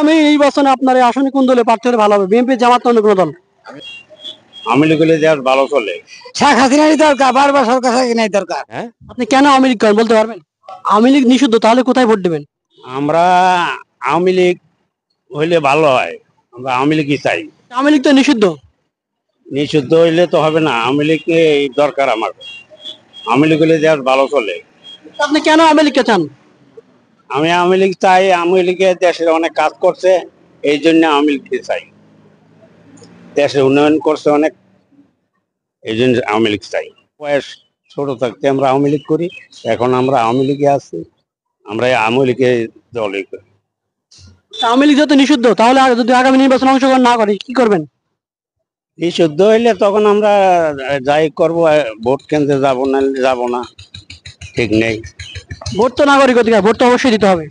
আগামী নির্বাচনে আপনার এই আসনে কোন দলে প্রার্থী হলে ভালো হবে? বিএনপি, জামাত না অন্য কোনো দল? আওয়ামী লীগ হলে দেশ ভালো চলে। শেখ হাসিনারই দরকার, বারবার সরকার নাই দরকার। হ্যাঁ, আপনি কেন আওয়ামী লীগ করেন বলতে পারবেন? আওয়ামী লীগ নিষিদ্ধ, তাহলে কোথায় ভোট দেবেন? আমরা আওয়ামী লীগ হইলে ভালো হয়, আমরা আওয়ামী লীগই চাই। আওয়ামী লীগ তো নিষিদ্ধ। নিষিদ্ধ হইলে তো হবে না, আওয়ামী লীগ দরকার আমার। আওয়ামী লীগ হলে দেশ ভালো চলে। আপনি কেন আওয়ামী লীগকে চান? আমি আওয়ামী লীগ চাই, আওয়ামী লীগে দেশের অনেক কাজ করছে, এই জন্য আওয়ামী লীগকে চাই। দেশের উন্নয়ন করছে অনেক, এই জন্য আওয়ামী লীগ চাই। বয়স ছোট থাকতে আমরা আওয়ামী লীগ করি, এখন আমরা আওয়ামী লীগে আছি, আমরা এই আওয়ামী লীগে দলই করি। আওয়ামী লীগ যত নিষিদ্ধ, তাহলে যদি আগামী নির্বাচনে অংশগ্রহণ না করে কি করবেন? নিষিদ্ধ হইলে তখন আমরা যাই করবো, ভোট কেন্দ্রে যাবো না, যাবো না, ঠিক নেই। ভোট তো নাগরিক অধিকার, ভোট তো অবশ্যই দিতে হবে।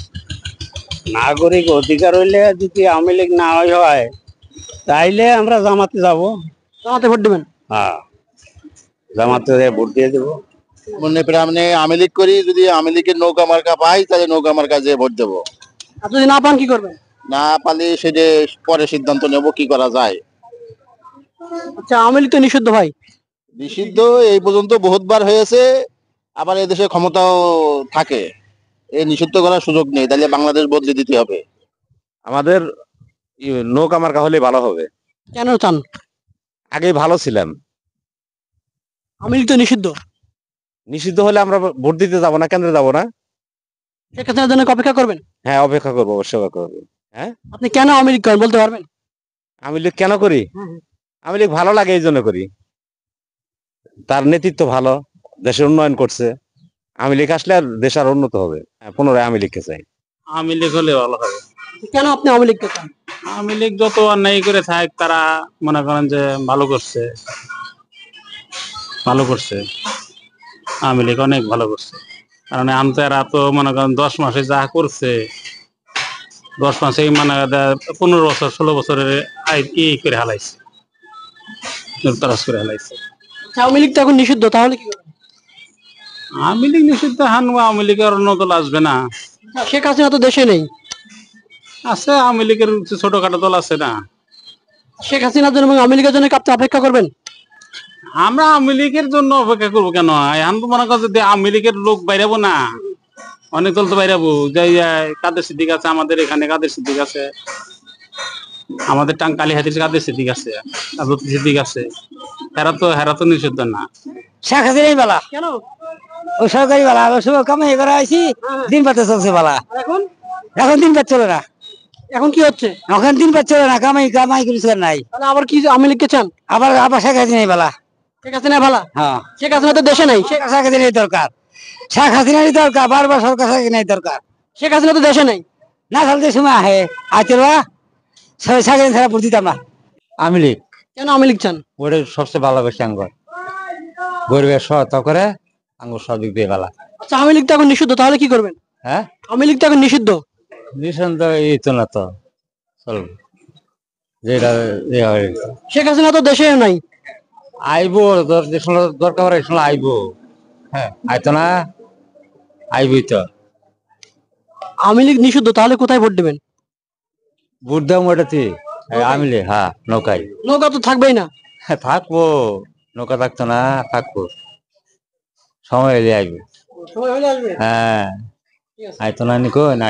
নাগরিক অধিকার হইলে যদি আওয়ামী লীগ না হয়, তাইলে আমরা জামাতে যাব। জামাতে ভোট দেবেন? হ্যাঁ, জামাতে ভোট দিয়ে দেবো। মনে করে আমি আওয়ামী লীগ করি, যদি আওয়ামী লীগের নৌকা মার্কা পাই তাহলে নৌকা মার্কা যে ভোট দেবো। আর যদি না পান কি করবেন? না পালে সেটা পরে সিদ্ধান্ত নেব কি করা যায়। আচ্ছা, আওয়ামী লীগ তো নিষিদ্ধ ভাই। নিষিদ্ধ এই পর্যন্ত বহুতবার হয়েছে, আবার এদেশে ক্ষমতাও থাকে, এই নিষিদ্ধ করার সুযোগ নেই, তাহলে বাংলাদেশ বদলে দিতে হবে। আমাদের নৌকা মার্কা হলে ভালো হবে। কেন চান? আগে ভালো ছিলাম, আওয়ামী লীগ তো নিষিদ্ধ। নিষিদ্ধ হলে আমরা ভোট দিতে যাব না, কেন্দ্রে যাব না। শেখ হাসিনার জন্য অপেক্ষা করবেন? হ্যাঁ, অপেক্ষা করবো, অবশ্যই অপেক্ষা করবো। হ্যাঁ, আপনি কেন আওয়ামী লীগ করেন বলতে পারবেন? আমি লীগ কেন করি? আমি লীগ ভালো লাগে এই জন্য করি, তার নেতৃত্ব ভালো, দেশের উন্নয়ন করছে। আমি লীগ আসলে আর দেশ আর উন্নত হবে। পুনরায় আমি লীগকে চাই। আওয়ামী লীগ হলে ভালো হবে। কেন আপনি আওয়ামী লীগকে চান? আওয়ামী লীগ যত অন্যায় করে থাক, তারা মনে করেন যে ভালো করছে, ভালো করছে। আওয়ামী লীগ অনেক ভালো করছে, কারণ এরা তো মনে করেন 10 মাসে যা করছে, 10 মাসে মানে 15 বছর 16 বছরের করে হালাইছে, লুটতরাজ করে হালাইছে। আওয়ামী লীগ তো এখন নিষিদ্ধ, তাহলে কি করবেন? আওয়ামী লীগ নিষিদ্ধ হানবো, আওয়ামী লীগের অন্য দল আসবে না। শেখ হাসিনা তো দেশে নেই। আছে আওয়ামী লীগের ছোটখাটো দল আছে না। শেখ হাসিনার জন্য এবং আওয়ামী লীগের জন্য কি আপনি অপেক্ষা করবেন? আমরা আওয়ামী লীগের জন্য অপেক্ষা করবো কেন? এখন তো মনে কর যদি আওয়ামী লীগের লোক বাইরাবো না, অনেক দল তো বাইরাবো। যাই কাদের সিদ্দিক আছে, আমাদের এখানে কাদের সিদ্দিক আছে, আমাদের টাঙ্কালি হাতির কাদের সিদ্দিক আছে, আবুল সিদ্দিক আছে, হেরা তো নিষিদ্ধ না। শেখ হাসিনাই বালা, কেন? ও সরকারি বালা, শুভ কামাই করা আইছি, দিন পাতে চলছে বালা। এখন এখন দিন পাত চলে না, এখন কি হচ্ছে? এখন দিন পাত চলে না, কামাই কামাই কিছু নাই। তাহলে আবার কি আওয়ামী লীগকে চান? আবার আবার শেখ হাসিনাই বালা। শেখ হাসিনা ভালো? হ্যাঁ, শেখ হাসিনা তো দেশে নাই। শেখ হাসিনারই দরকার, শেখ হাসিনারই দরকার, বারবার সরকার হাসিনাই দরকার। শেখ হাসিনা তো দেশে নাই। না চলতে সময় আহে আইতেলবা শেখ হাসিনা ছাড়া ভোট দিতাম না। আওয়ামী লীগ কেন আওয়ামী লীগ চান? ওটা সবচেয়ে ভালোবাসে আঙ্গর, গরিবের সহায়তা করে, আঙ্গুর সব দিক দিয়ে ভালো। আচ্ছা, আওয়ামী লীগ তো এখন নিষিদ্ধ, তাহলে কি করবেন? হ্যাঁ, আওয়ামী লীগ তো এখন নিষিদ্ধ। নিশান তো এই তো না, তো চল যেটা শেখ হাসিনা তো দেশে নাই। আইবো, দরকার পড়ে সময় আইবো। হ্যাঁ, আইতো না, আইবই তো। আওয়ামী লীগ নিষিদ্ধ, তাহলে কোথায় ভোট দেবেন? ভোট দাম ওটাতে আওয়ামী লীগ। হ্যাঁ, নৌকায় নৌকা তো থাকবেই না। থাকবো, নৌকা থাকতো না, থাকবো, সময় এলে আইবো। সময় হলে আসবে। হ্যাঁ, ঠিক আছে। আইতো না নিকো না।